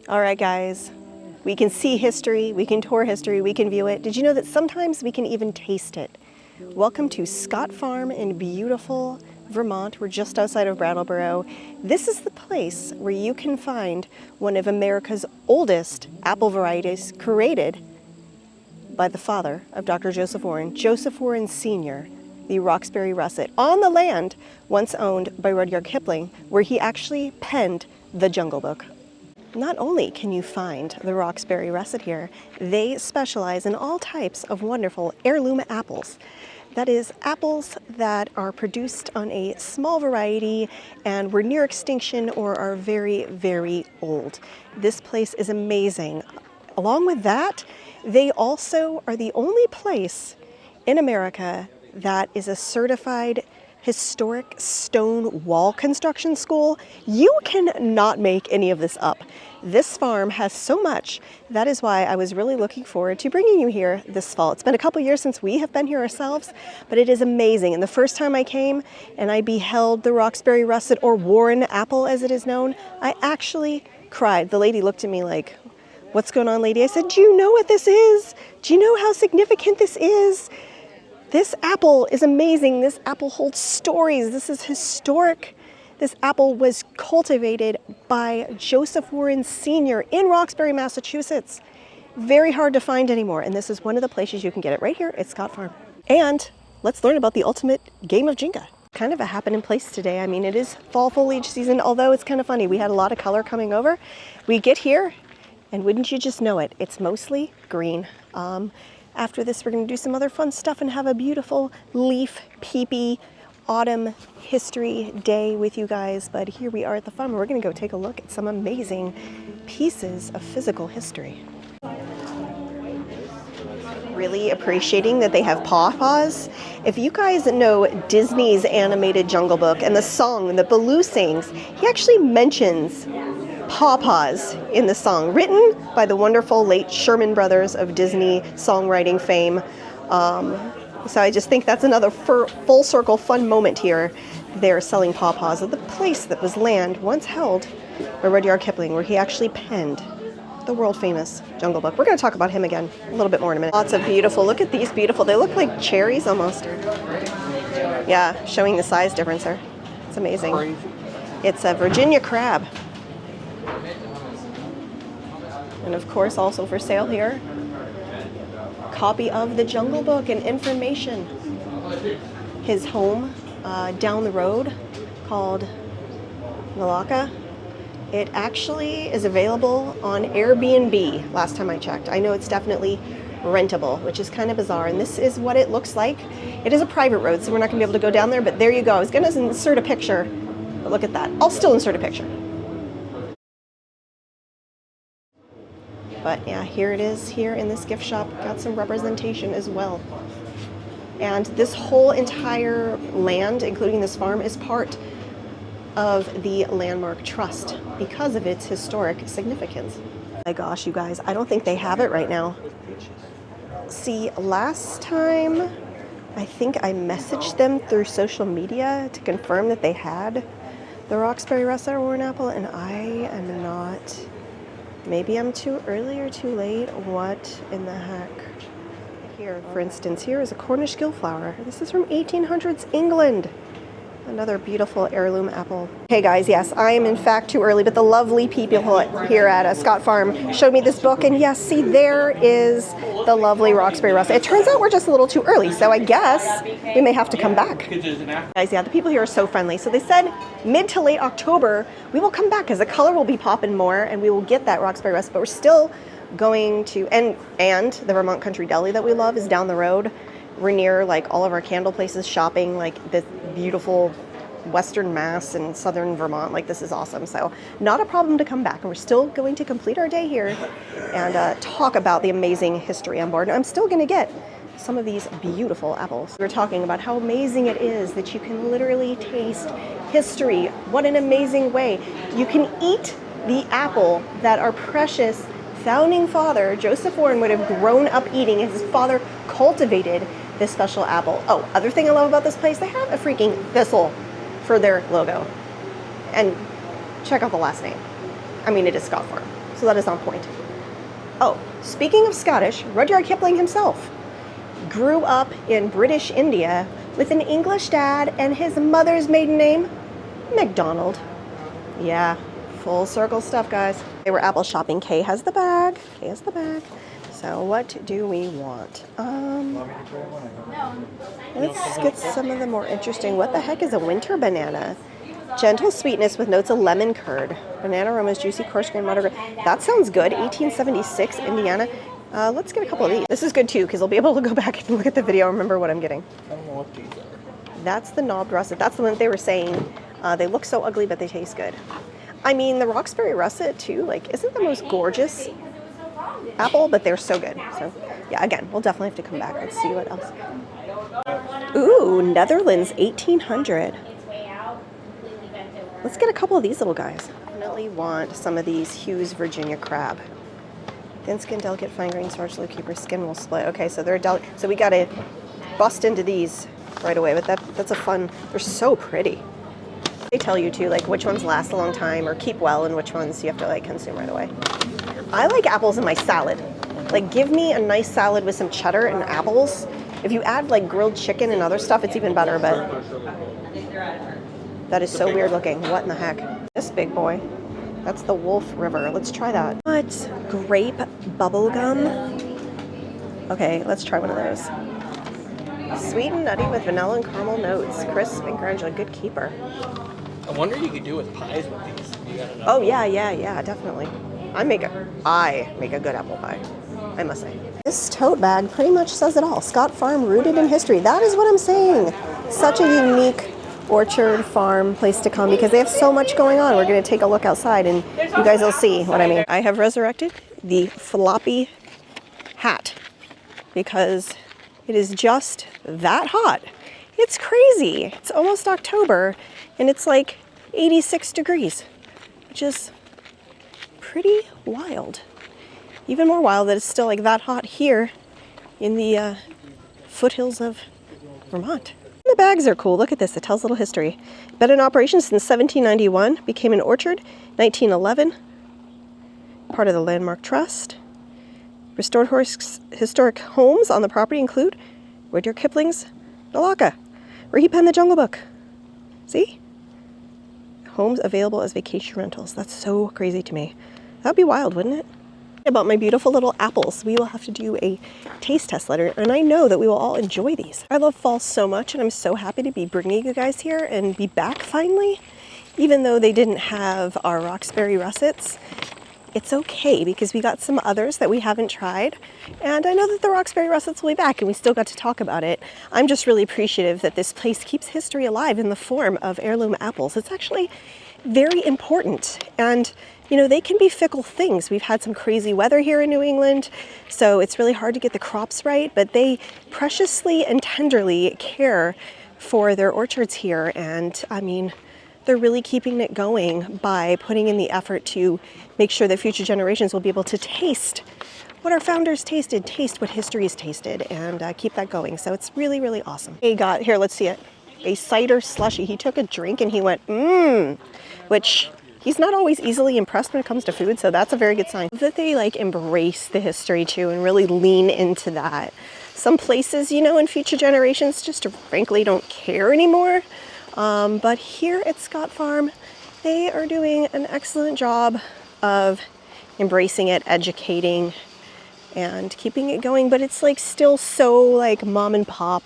All right, guys, we can see history, we can tour history, we can view it. Did you know that sometimes we can even taste it? Welcome to Scott Farm in beautiful Vermont. We're just outside of Brattleboro. This is the place where you can find one of America's oldest apple varieties created by the father of Dr. Joseph Warren Sr., the Roxbury Russet, on the land once owned by Rudyard Kipling, where he actually penned the Jungle Book. Not only can you find the Roxbury Russet here, they specialize in all types of wonderful heirloom apples. That is, apples that are produced on a small variety and were near extinction or are very, very old. This place is amazing. Along with that, they also are the only place in America that is a certified historic stone wall construction school. You cannot make any of this up. This farm has so much. That is why I was really looking forward to bringing you here this fall. It's been a couple years since we have been here ourselves, but it is amazing. And the first time I came and I beheld the Roxbury Russet, or Warren apple as it is known, I actually cried. The lady looked at me like, "What's going on, lady?" I said, "Do you know what this is? Do you know how significant this is? This apple is amazing. This apple holds stories. This is historic. This apple was cultivated by Joseph Warren Sr. in Roxbury, Massachusetts. Very hard to find anymore. And this is one of the places you can get it right here at Scott Farm. And let's learn about the ultimate game of Jenga. Kind of a happening place today. I mean, it is fall foliage season, although it's kind of funny. We had a lot of color coming over. We get here, and wouldn't you just know it, it's mostly green. After this, we're going to do some other fun stuff and have a beautiful leaf peepee autumn history day with you guys. But here we are at the farm. We're going to go take a look at some amazing pieces of physical history. Really appreciating that they have pawpaws. If you guys know Disney's animated Jungle Book and the song that Baloo sings, he actually mentions pawpaws in the song, written by the wonderful late Sherman Brothers of Disney songwriting fame. So I just think that's another full circle fun moment here. They're selling pawpaws at the place that was land once held by Rudyard Kipling, where he actually penned the world famous Jungle Book. We're going to talk about him again a little bit more in a minute. Lots of beautiful, look at these beautiful, they look like cherries almost. Yeah, showing the size difference there. It's amazing. It's a Virginia crab. And of course, also for sale here, copy of the Jungle Book and information. His home down the road, called Malacca. It actually is available on Airbnb, last time I checked. I know it's definitely rentable, which is kind of bizarre. And this is what it looks like. It is a private road, so we're not gonna be able to go down there, but there you go. I was gonna insert a picture, but look at that. I'll still insert a picture. But yeah, here it is here in this gift shop. Got some representation as well. And this whole entire land, including this farm, is part of the Landmark Trust because of its historic significance. Oh my gosh, you guys, I don't think they have it right now. See, last time, I think I messaged them through social media to confirm that they had the Roxbury Russet or Warren apple, and I am not. Maybe I'm too early or too late. What in the heck? Here, for instance, here is a Cornish gillflower. This is from 1800s England. Another beautiful heirloom apple. Hey guys, yes, I am in fact too early, but the lovely people here at Scott Farm showed me this book, and yes, see, there is the lovely Roxbury Russet. It turns out we're just a little too early, so I guess we may have to come back. Guys, yeah, the people here are so friendly. So they said mid to late October, we will come back because the color will be popping more and we will get that Roxbury Russet, but we're still going to, and the Vermont Country Deli that we love is down the road. We're near like all of our candle places, shopping, like this beautiful Western Mass and Southern Vermont. Like, this is awesome. So not a problem to come back. And we're still going to complete our day here and talk about the amazing history on board. And I'm still going to get some of these beautiful apples. We're talking about how amazing it is that you can literally taste history. What an amazing way. You can eat the apple that our precious founding father, Joseph Warren, would have grown up eating, as his father cultivated this special apple. Oh, other thing I love about this place, they have a freaking thistle for their logo. And check out the last name. I mean, it is Scott Farm. So that is on point. Oh, speaking of Scottish, Rudyard Kipling himself grew up in British India with an English dad and his mother's maiden name, MacDonald. Yeah, full circle stuff, guys. They were apple shopping. Kay has the bag. Kay has the bag. So what do we want? Let's get some of the more interesting. What the heck is a winter banana? Gentle sweetness with notes of lemon curd. Banana aromas, juicy, coarse grain, moderate. That sounds good. 1876, Indiana. Let's get a couple of these. This is good too, because I'll be able to go back and look at the video and remember what I'm getting. I don't know what these are. That's the knobbed russet. That's the one that they were saying. They look so ugly, but they taste good. I mean, the Roxbury russet too, like, isn't the most gorgeous apple, but they're so good. So yeah, again, we'll definitely have to come back. Let's see what else. Ooh, Netherlands 1800. Let's get a couple of these little guys. Definitely want some of these Hughes Virginia crab. Thin skin, delicate, fine grain, starch, low keeper, skin will split. Okay, so they're delicate. So we got to bust into these right away, but that's a fun, they're so pretty. They tell you too, like, which ones last a long time or keep well and which ones you have to like consume right away. I like apples in my salad. Like, give me a nice salad with some cheddar and apples. If you add like grilled chicken and other stuff, it's even better, but that is so weird looking. What in the heck? This big boy. That's the Wolf River. Let's try that. What? Grape bubble gum? Okay, let's try one of those. Sweet and nutty with vanilla and caramel notes. Crisp and granular. Good keeper. I wonder what you could do with pies with these. You gotta know. Oh, yeah, definitely. I make a good apple pie, I must say. This tote bag pretty much says it all. Scott Farm, rooted in history. That is what I'm saying. Such a unique orchard farm place to come because they have so much going on. We're going to take a look outside and you guys will see what I mean. I have resurrected the floppy hat because it is just that hot. It's crazy. It's almost October and it's like 86 degrees, which is pretty wild. Even more wild that it's still like that hot here in the foothills of Vermont. The bags are cool. Look at this. It tells a little history. Been in operation since 1791. Became an orchard 1911. Part of the Landmark Trust. Restored historic homes on the property include Rudyard Kipling's Nalaka, where he penned the Jungle Book. See? Homes available as vacation rentals. That's so crazy to me. That'd be wild, wouldn't it? About my beautiful little apples. We will have to do a taste test later, and I know that we will all enjoy these. I love fall so much, and I'm so happy to be bringing you guys here and be back finally. Even though they didn't have our Roxbury russets, it's okay because we got some others that we haven't tried, and I know that the Roxbury russets will be back, and we still got to talk about it. I'm just really appreciative that this place keeps history alive in the form of heirloom apples. It's actually very important, and you know, they can be fickle things. We've had some crazy weather here in New England, so it's really hard to get the crops right, but they preciously and tenderly care for their orchards here. And I mean, they're really keeping it going by putting in the effort to make sure that future generations will be able to taste what our founders tasted, taste what history's tasted, and keep that going. So it's really, really awesome. He got, here, let's see it, a cider slushy. He took a drink and he went, which he's not always easily impressed when it comes to food, so that's a very good sign. That they like embrace the history too and really lean into that. Some places, you know, in future generations just frankly don't care anymore. But here at Scott Farm, they are doing an excellent job of embracing it, educating, and keeping it going. But it's like still so like mom and pop,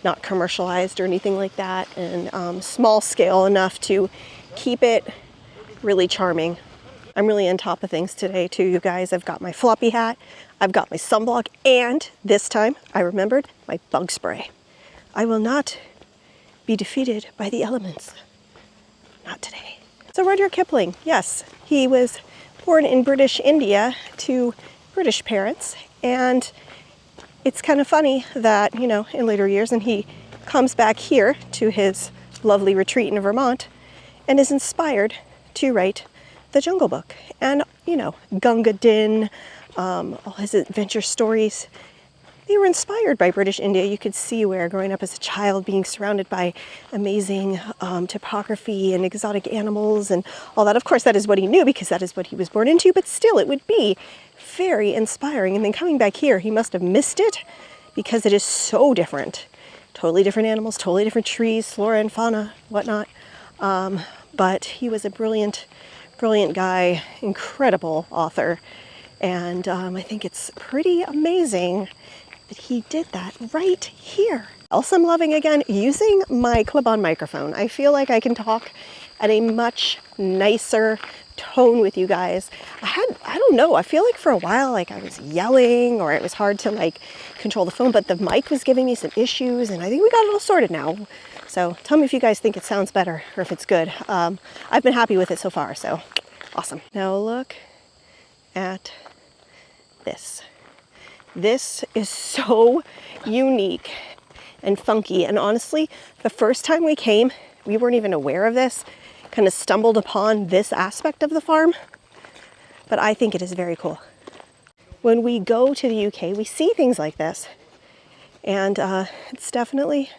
not commercialized or anything like that, and small scale enough to keep it really charming. I'm really on top of things today too, you guys. I've got my floppy hat, I've got my sunblock, and this time I remembered my bug spray. I will not be defeated by the elements. Not today. So Rudyard Kipling, yes, he was born in British India to British parents, and it's kind of funny that, you know, in later years, and he comes back here to his lovely retreat in Vermont and is inspired to write the Jungle Book. And, you know, Gunga Din, all his adventure stories. they were inspired by British India. You could see where growing up as a child, being surrounded by amazing topography and exotic animals and all that. Of course, that is what he knew because that is what he was born into, but still it would be very inspiring. And then coming back here, he must have missed it because it is so different. Totally different animals, totally different trees, flora and fauna, whatnot. But he was a brilliant, brilliant guy, incredible author. And I think it's pretty amazing that he did that right here. Also, I'm loving, again, using my clip-on microphone. I feel like I can talk at a much nicer tone with you guys. I don't know, I feel like for a while, like I was yelling or it was hard to like control the phone, but the mic was giving me some issues and I think we got it all sorted now. So tell me if you guys think it sounds better or if it's good. I've been happy with it so far, so awesome. Now look at this. This is so unique and funky. And honestly, the first time we came, we weren't even aware of this, kind of stumbled upon this aspect of the farm, but I think it is very cool. When we go to the UK, we see things like this, and it's definitely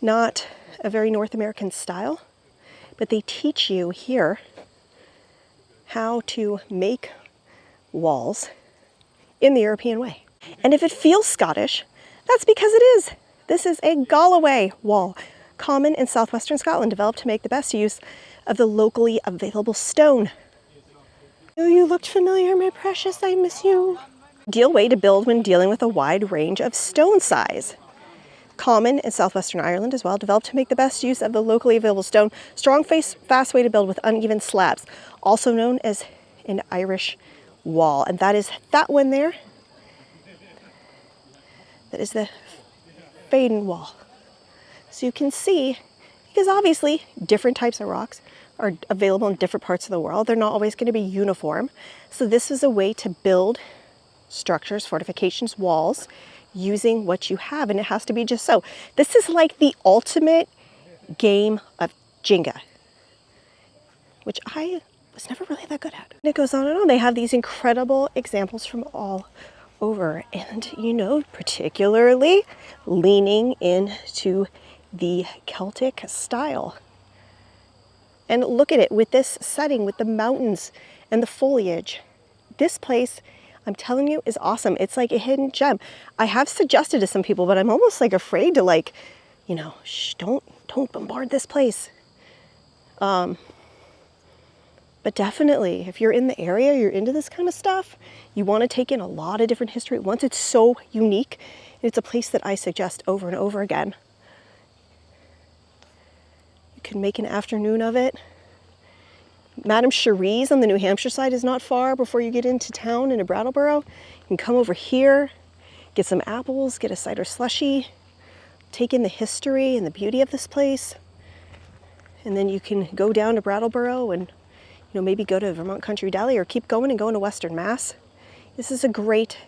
not a very North American style, but they teach you here how to make walls in the European way. And if it feels Scottish, that's because it is. This is a Galloway wall, common in southwestern Scotland, developed to make the best use of the locally available stone. Oh, you looked familiar, my precious, I miss you. Ideal way to build when dealing with a wide range of stone size. Common in southwestern Ireland as well, developed to make the best use of the locally available stone. Strong, fast way to build with uneven slabs, also known as an Irish wall. And that is that one there. That is the Faden wall. So you can see, because obviously different types of rocks are available in different parts of the world. They're not always going to be uniform. So this is a way to build structures, fortifications, walls, using what you have, and it has to be just so. This is like the ultimate game of Jenga, which I was never really that good at. And it goes on and on. They have these incredible examples from all over, and you know, particularly leaning into the Celtic style. And look at it with this setting, with the mountains and the foliage. This place, I'm telling you, is awesome. It's like a hidden gem. I have suggested to some people, but I'm almost like afraid to like, you know, shh, don't bombard this place. But definitely, if you're in the area, you're into this kind of stuff, you want to take in a lot of different history. Once it's so unique, it's a place that I suggest over and over again. You can make an afternoon of it. Madame Cherie's on the New Hampshire side is not far before you get into town into Brattleboro. You can come over here, get some apples, get a cider slushy, take in the history and the beauty of this place. And then you can go down to Brattleboro and, you know, maybe go to Vermont Country Deli or keep going and go into Western Mass. This is a great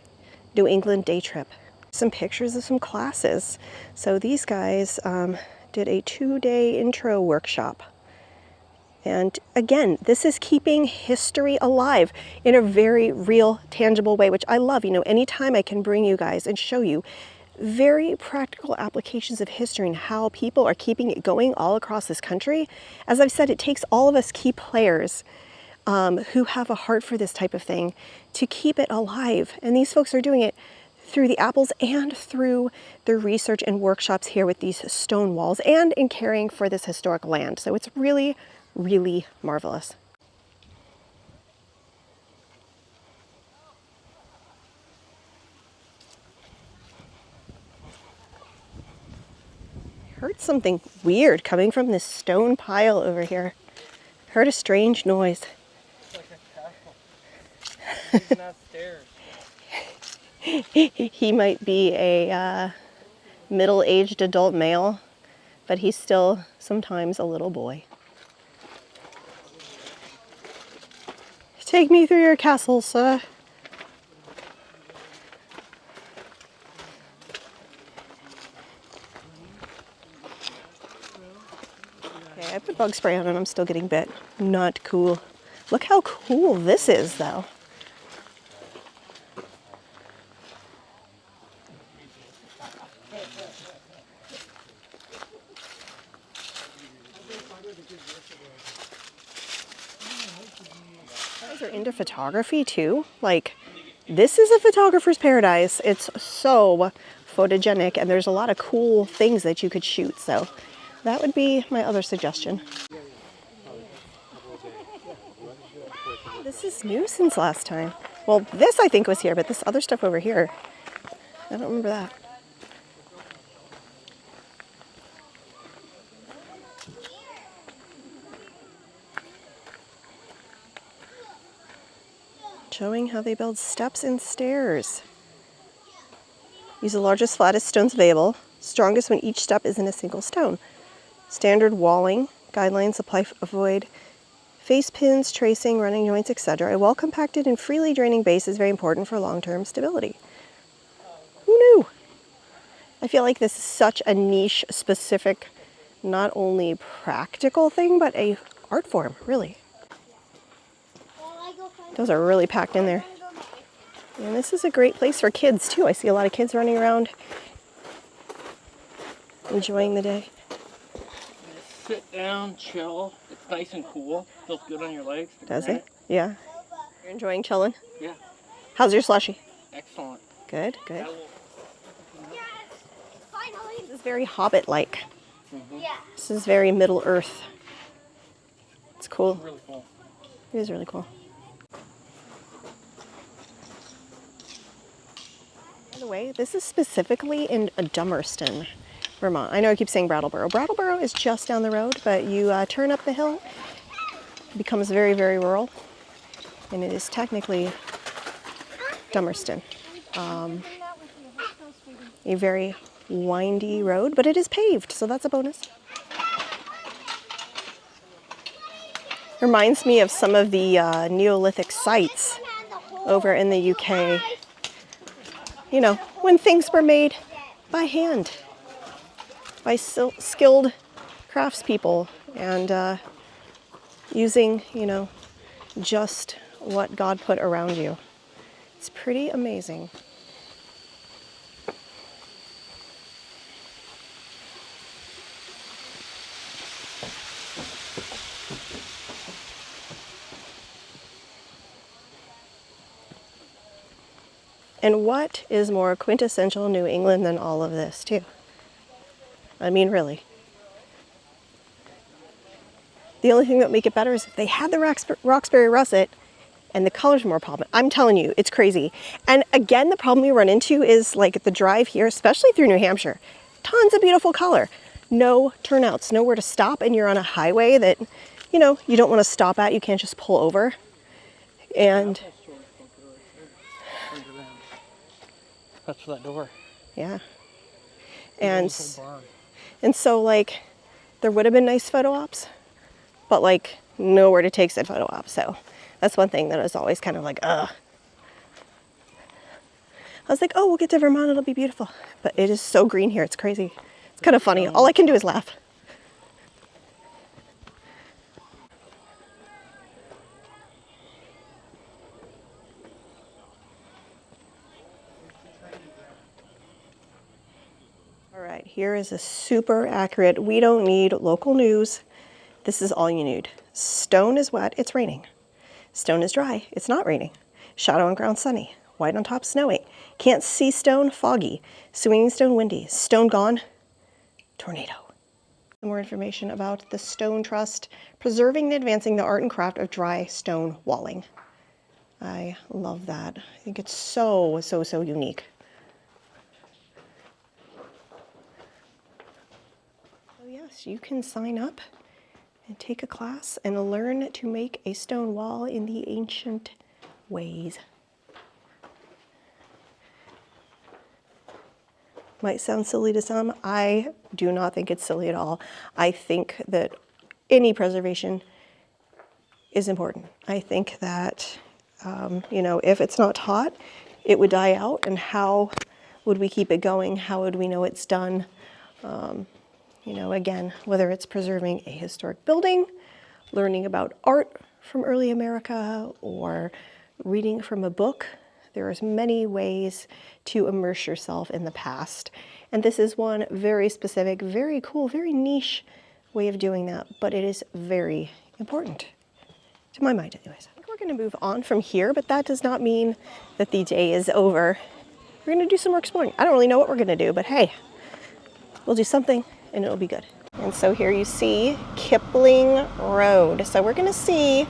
New England day trip. Some pictures of some classes. So these guys did a 2-day intro workshop. And again, this is keeping history alive in a very real, tangible way, which I love. You know, anytime I can bring you guys and show you very practical applications of history and how people are keeping it going all across this country. As I've said, it takes all of us key players who have a heart for this type of thing to keep it alive. And these folks are doing it through the apples and through their research and workshops here with these stone walls and in caring for this historic land. So it's really, really marvelous. Heard something weird coming from this stone pile over here. Heard a strange noise. It's like a castle. He's not stairs. He might be a middle-aged adult male, but he's still sometimes a little boy. Take me through your castle, sir. Okay, I put bug spray on and I'm still getting bit. Not cool. Look how cool this is, though. Are into photography too. Like, this is a photographer's paradise. It's so photogenic, and there's a lot of cool things that you could shoot. So that would be my other suggestion. This is new since last time. Well, this I think was here, but this other stuff over here, I don't remember that. Showing how they build steps and stairs. Use the largest, flattest stones available. Strongest when each step is in a single stone. Standard walling. Guidelines apply, avoid face pins, tracing, running joints, etc. A well-compacted and freely draining base is very important for long-term stability. Who knew? I feel like this is such a niche, specific, not only practical thing, but a art form, really. Those are really packed in there. And this is a great place for kids too. I see a lot of kids running around, enjoying the day. Sit down, chill. It's nice and cool. Feels good on your legs. Does it? Yeah. You're enjoying chilling? Yeah. How's your slushy? Excellent. Good, good. This is very Hobbit-like. Yeah. This is very Middle Earth. It's cool. Really cool. It is really cool. By the way, this is specifically in Dummerston, Vermont. I know I keep saying Brattleboro. Brattleboro is just down the road, but you turn up the hill, it becomes very, very rural, and it is technically Dummerston. A very windy road, but it is paved, so that's a bonus. Reminds me of some of the Neolithic sites over in the UK. You know, when things were made by hand, by skilled craftspeople, and using, you know, just what God put around you. It's pretty amazing. And what is more quintessential New England than all of this, too? I mean, really. The only thing that would make it better is if they had the Roxbury russet and the colors more popping. I'm telling you, it's crazy. And again, the problem we run into is like the drive here, especially through New Hampshire. Tons of beautiful color. No turnouts, nowhere to stop, and you're on a highway that, you know, you don't want to stop at. You can't just pull over. And That's for that door. yeah. And so, like, there would have been nice photo ops, but, like, nowhere to take said photo ops. So that's one thing that is always kind of like, ugh. I was like, oh, we'll get to Vermont, it'll be beautiful. But it is so green here, it's crazy. It's kind of funny. All I can do is laugh. All right, here is a super accurate, we don't need local news. This is all you need. Stone is wet, it's raining. Stone is dry, it's not raining. Shadow on ground, sunny. White on top, snowing. Can't see stone, foggy. Swinging stone, windy. Stone gone, tornado. More information about the Stone Trust, preserving and advancing the art and craft of dry stone walling. I love that. I think it's so, so, so unique. So yes, you can sign up and take a class and learn to make a stone wall in the ancient ways. Might sound silly to some. I do not think it's silly at all. I think that any preservation is important. I think that, you know, if it's not taught, it would die out. And how would we keep it going? How would we know it's done? You know, again, whether it's preserving a historic building, learning about art from early America, or reading from a book, there's many ways to immerse yourself in the past. And this is one very specific, very cool, very niche way of doing that, but it is very important, to my mind anyways. I think we're going to move on from here, but that does not mean that the day is over. We're going to do some more exploring. I don't really know what we're going to do, but hey, we'll do something and it'll be good. And so here you see Kipling Rd. So we're going to see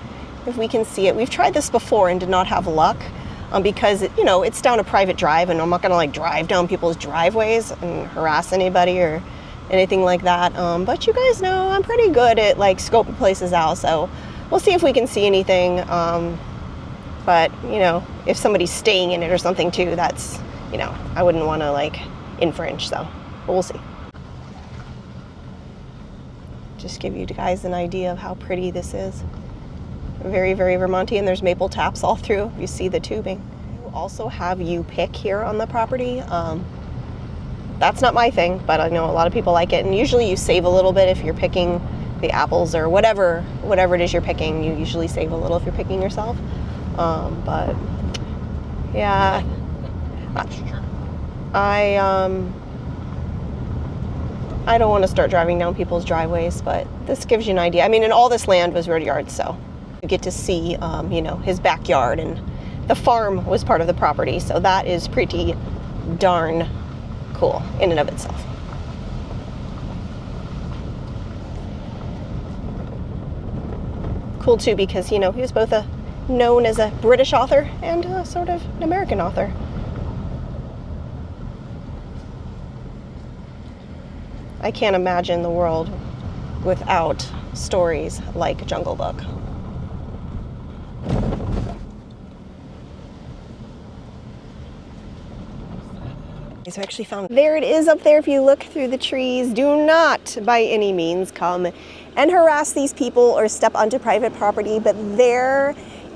if we can see it. We've tried this before and did not have luck because it, it's down a private drive, and I'm not going to like drive down people's driveways and harass anybody or anything like that. But you guys know I'm pretty good at like scoping places out, so we'll see if we can see anything. But if somebody's staying in it or something too, that's I wouldn't want to like infringe. So, but we'll see. Just give you guys an idea of how pretty this is. Very, very Vermontian. There's maple taps all through. You see the tubing. You also have you pick here on the property. That's not my thing, but I know a lot of people like it. And usually you save a little bit if you're picking the apples or whatever it is you're picking. You usually save a little if you're picking yourself. But yeah, I don't want to start driving down people's driveways, but this gives you an idea. I mean, and all this land was road yard, so you get to see, his backyard, and the farm was part of the property, so that is pretty darn cool in and of itself. Cool too, because he was both known as a British author and sort of an American author. I can't imagine the world without stories like Jungle Book. So I actually found, there it is up there if you look through the trees. Do not by any means come and harass these people or step onto private property, but there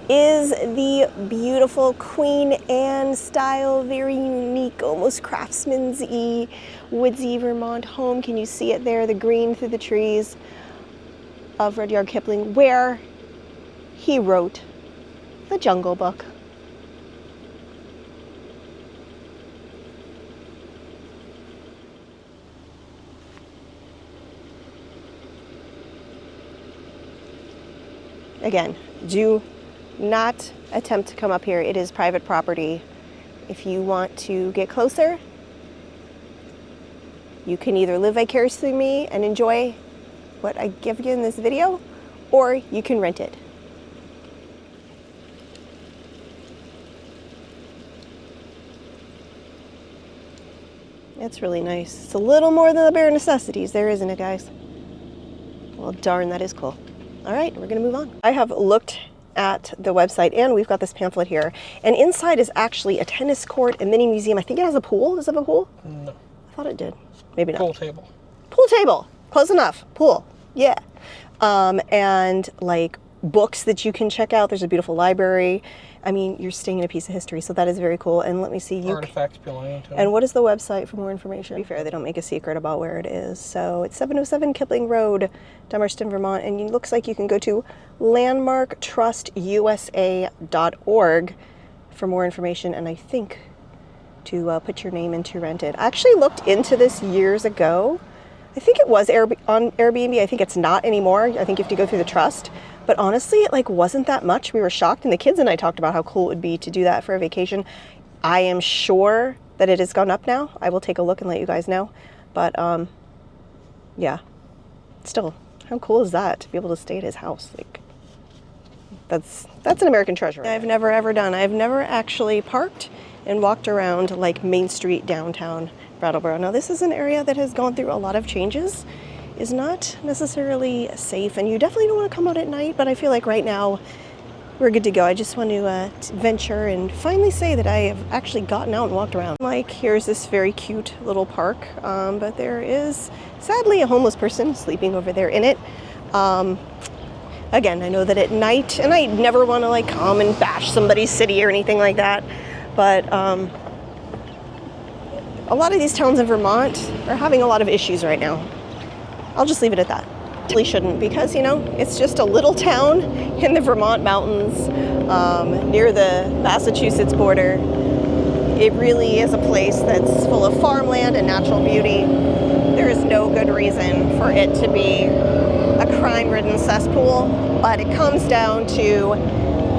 is the beautiful Queen Anne style, very unique, almost craftsman's-y, woodsy Vermont home. Can you see it there, the green through the trees of Rudyard Kipling, where he wrote the Jungle Book. Again, do not attempt to come up here. It is private property. If you want to get closer, you can either live vicariously through me and enjoy what I give you in this video, or you can rent it. It's really nice. It's a little more than the bare necessities there, isn't it, guys? Well, darn, that is cool. All right, we're gonna move on. I have looked at the website, and we've got this pamphlet here, and inside is actually a tennis court, a mini museum. I think it has a pool. Does it have a pool? No. I thought it did. Maybe not. Pool table. Pool table. Close enough. Pool. Yeah. And like books that you can check out. There's a beautiful library. I mean, you're staying in a piece of history, so that is very cool. And let me see. Artifacts belonging to them. And what is the website for more information? To be fair, they don't make a secret about where it is. So it's 707 Kipling Road, Dummerston, Vermont. And it looks like you can go to landmarktrustusa.org for more information. And I think to put your name in to rent it. I actually looked into this years ago. I think it was on Airbnb. I think it's not anymore. I think you have to go through the trust. But honestly, it like wasn't that much. We were shocked, and the kids and I talked about how cool it would be to do that for a vacation. I am sure that it has gone up now. I will take a look and let you guys know. But yeah, still, how cool is that to be able to stay at his house? Like, that's an American treasure. I've never ever done. I've never actually parked and walked around like Main Street downtown Brattleboro. Now this is an area that has gone through a lot of changes. Is not necessarily safe, and you definitely don't want to come out at night, but I feel like right now we're good to go. I just want to venture and finally say that I have actually gotten out and walked around. Like, here's this very cute little park, but there is sadly a homeless person sleeping over there in it. Again, I know that at night, and I never want to like come and bash somebody's city or anything like that, but a lot of these towns in Vermont are having a lot of issues right now. I'll just leave it at that. Really shouldn't, because it's just a little town in the Vermont mountains near the Massachusetts border. It really is a place that's full of farmland and natural beauty. There is no good reason for it to be a crime-ridden cesspool, but it comes down to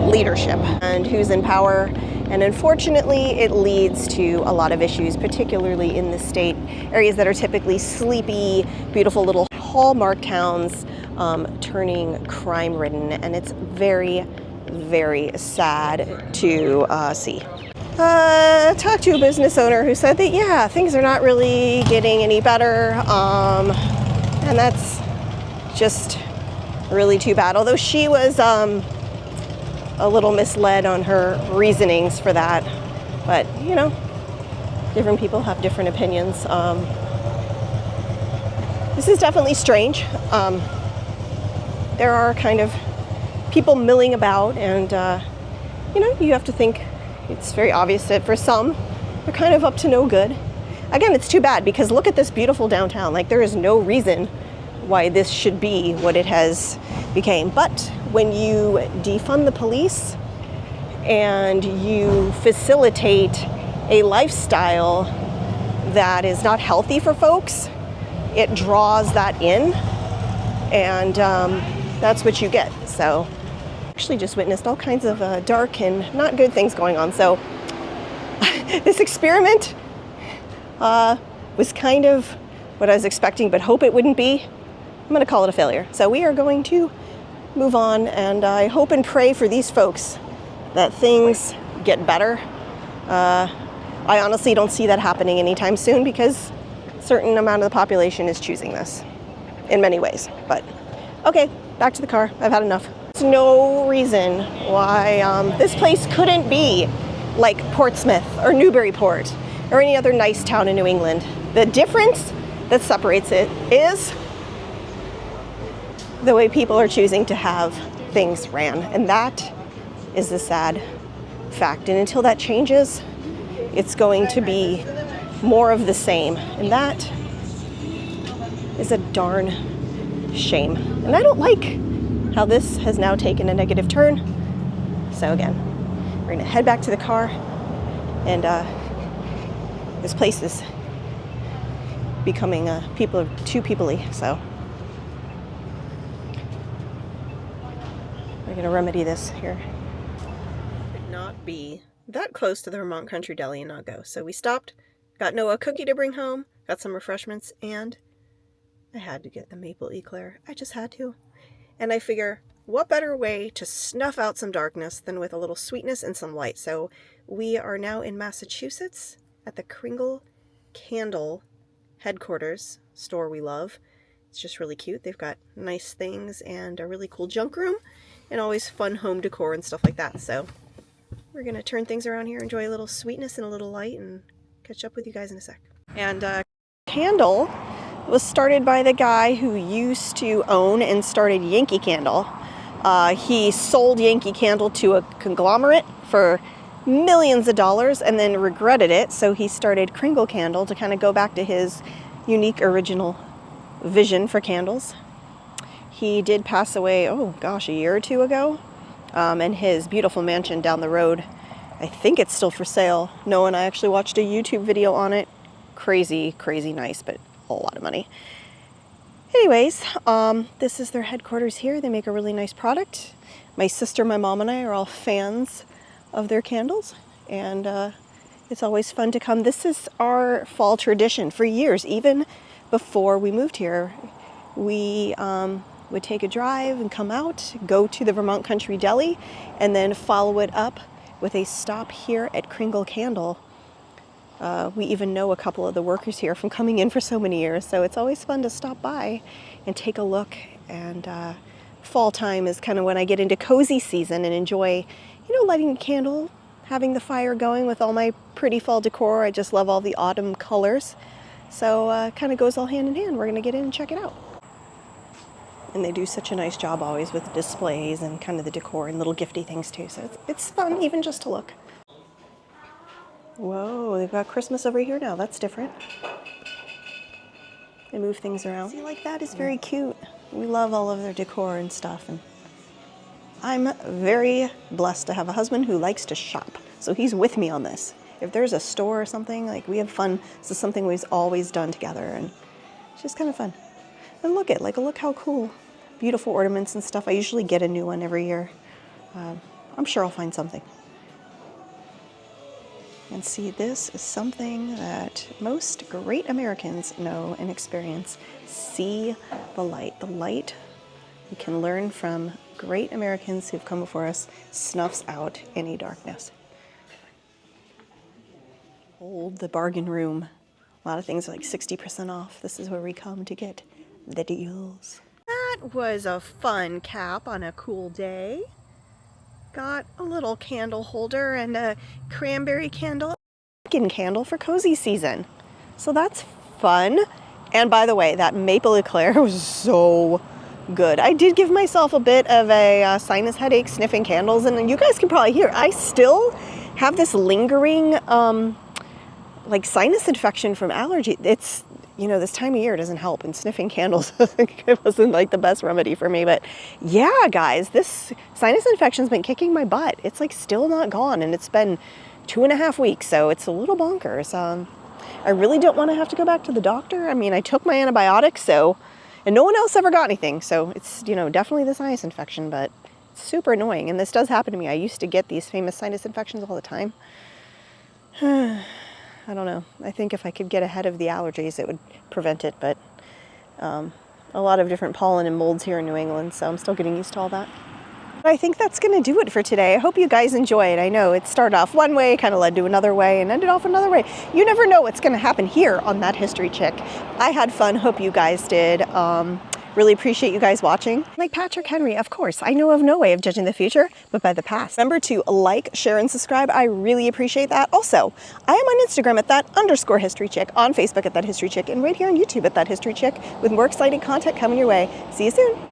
leadership and who's in power. And unfortunately, it leads to a lot of issues, particularly in the state, areas that are typically sleepy, beautiful little hallmark towns, turning crime-ridden. And it's very, very sad to see. Talked to a business owner who said that, yeah, things are not really getting any better. And that's just really too bad. Although she was a little misled on her reasonings for that. But, you know, different people have different opinions. This is definitely strange. There are kind of people milling about, and, you know, you have to think it's very obvious that for some, they're kind of up to no good. Again, it's too bad because look at this beautiful downtown. Like, there is no reason why this should be what it has became. But when you defund the police and you facilitate a lifestyle that is not healthy for folks, it draws that in, and that's what you get. So actually just witnessed all kinds of dark and not good things going on. So this experiment was kind of what I was expecting, but hope it wouldn't be. I'm going to call it a failure. So we are going to move on, and I hope and pray for these folks that things get better. I honestly don't see that happening anytime soon because a certain amount of the population is choosing this in many ways. But okay, back to the car. I've had enough. There's no reason why this place couldn't be like Portsmouth or Newburyport or any other nice town in New England. The difference that separates it is the way people are choosing to have things ran. And that is the sad fact. And until that changes, it's going to be more of the same. And that is a darn shame. And I don't like how this has now taken a negative turn. So again, we're gonna head back to the car, and this place is becoming too people-y, so we're gonna remedy this here. Could not be that close to the Vermont Country Deli and not go. So we stopped, got Noah a cookie to bring home, got some refreshments, and I had to get the maple eclair. I just had to. And I figure, what better way to snuff out some darkness than with a little sweetness and some light? So we are now in Massachusetts at the Kringle Candle headquarters store we love. It's just really cute. They've got nice things and a really cool junk room and always fun home decor and stuff like that. So we're going to turn things around here, enjoy a little sweetness and a little light, and catch up with you guys in a sec. And Candle was started by the guy who used to own and started Yankee Candle. He sold Yankee Candle to a conglomerate for millions of dollars and then regretted it, so he started Kringle Candle to kind of go back to his unique original vision for candles. He did pass away, oh gosh, a year or two ago, and his beautiful mansion down the road, I think it's still for sale. Noah and I actually watched a YouTube video on it. Crazy, crazy nice, but a lot of money. Anyways, this is their headquarters here. They make a really nice product. My sister, my mom, and I are all fans of their candles, and it's always fun to come. This is our fall tradition for years. Even before we moved here, we would take a drive and come out, go to the Vermont Country Deli, and then follow it up with a stop here at Kringle Candle. We even know a couple of the workers here from coming in for so many years, so it's always fun to stop by and take a look. And fall time is kind of when I get into cozy season and enjoy, you know, lighting a candle, having the fire going with all my pretty fall decor. I just love all the autumn colors, so kind of goes all hand in hand. We're gonna get in and check it out. And they do such a nice job always with the displays and kind of the decor and little gifty things too, so it's fun even just to look. Whoa, they've got Christmas over here now. That's different. They move things around. See, like that is very cute. We love all of their decor and stuff. And I'm very blessed to have a husband who likes to shop. So he's with me on this. If there's a store or something, like we have fun. This is something we've always done together, and it's just kind of fun. And look how cool. Beautiful ornaments and stuff. I usually get a new one every year. I'm sure I'll find something. And see, this is something that most great Americans know and experience. See the light. The light we can learn from great Americans who've come before us snuffs out any darkness. Hold the bargain room. A lot of things are like 60% off. This is where we come to get the deals. That was a fun cap on a cool day. Got a little candle holder and a cranberry candle. Pumpkin candle for cozy season. So that's fun. And by the way, that maple eclair was so good. I did give myself a bit of a sinus headache sniffing candles, and you guys can probably hear I still have this lingering like sinus infection from allergy. It's, you know, this time of year doesn't help, and sniffing candles it wasn't like the best remedy for me. But yeah, guys, this sinus infection's been kicking my butt. It's like still not gone, and it's been 2.5 weeks, so it's a little bonkers. I really don't want to have to go back to the doctor. I mean, I took my antibiotics, so, and no one else ever got anything. So it's, you know, definitely the sinus infection, but it's super annoying. And this does happen to me. I used to get these famous sinus infections all the time. I don't know. I think if I could get ahead of the allergies, it would prevent it, but a lot of different pollen and molds here in New England, so I'm still getting used to all that. I think that's going to do it for today. I hope you guys enjoyed. I know it started off one way, kind of led to another way, and ended off another way. You never know what's going to happen here on That History Chick. I had fun. Hope you guys did. Really appreciate you guys watching. Like Patrick Henry, of course, I know of no way of judging the future, but by the past. Remember to like, share, and subscribe. I really appreciate that. Also, I am on Instagram at @that_historychick, on Facebook at That History Chick, and right here on YouTube at That History Chick, with more exciting content coming your way. See you soon.